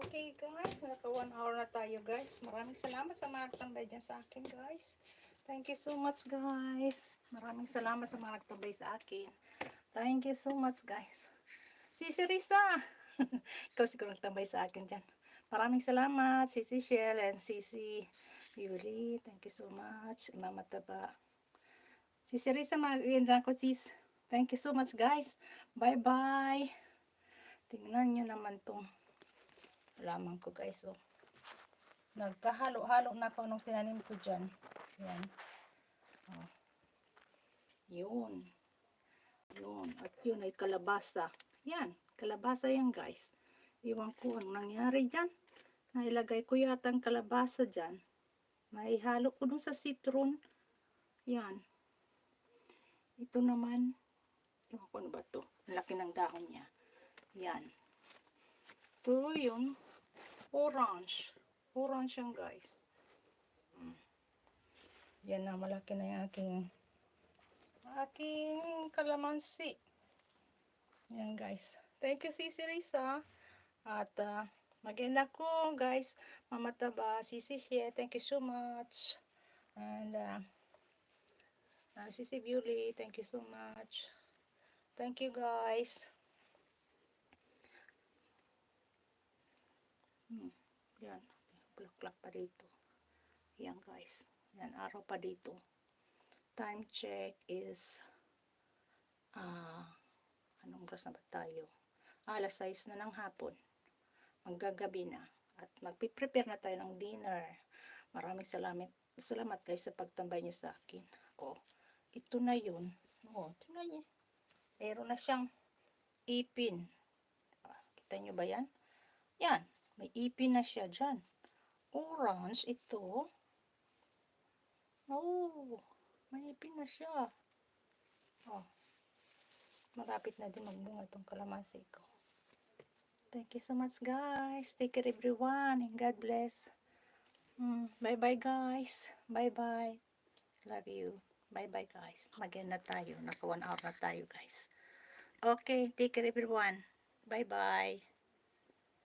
Okay guys, naka 1 hour na tayo guys. Maraming salamat sa mga nagtambay dyan sa akin guys. Thank you so much guys. Maraming salamat sa mga nagtambay sa akin. Thank you so much guys. Sisi Risa. Ikaw siguro nagtambay sa akin dyan. Maraming salamat. Sisi Shell and Sisi Yuli. Thank you so much. Mama Taba. Sisi Risa, mag-iindan ko sis. Thank you so much guys. Bye bye. Tingnan nyo naman tong halaman ko guys. Oh. Nagkahalo-halo na ako nung tinanim ko dyan. Yan. Oh. Yun. Yun. At yun ay kalabasa. Yan. Kalabasa yan guys. Iwan ko ang nangyari dyan. Nailagay ko yata ang kalabasa dyan. Naihalo ko dun sa citron. Yan. Ito naman. Iwan ko ano ba to? Laki ng dahon niya. Yan. Ito yung orange. Orange yan guys. Yan na, malaki na yung aking kalamansi. Yan guys. Thank you Sisi Risa. At mag-end ako guys. Mama Taba, Sisi Shea, thank you so much. And Sisi Beauty, thank you so much. Thank you guys. Yan. Bulaklak pa dito. Yan guys. Yan, araw pa dito. Time check is anong oras na ba tayo? Alas 6 na ng hapon. Maggagabi na. At magpiprepare na tayo ng dinner. Maraming salamat guys sa pagtambay niyo sa akin. Ito na yun. Ito na yun. Meron na siyang ipin. Kita nyo ba yan? Yan. May ipin na siya dyan. Orange ito. May ipin na siya. Malapit na din magbunga itong kalamansi ko. Thank you so much guys. Take care everyone and God bless. Bye bye guys. Bye bye. Love you. Bye bye guys. Mag-end na tayo. Naka 1 hour na tayo guys. Okay. Take care everyone. Bye bye.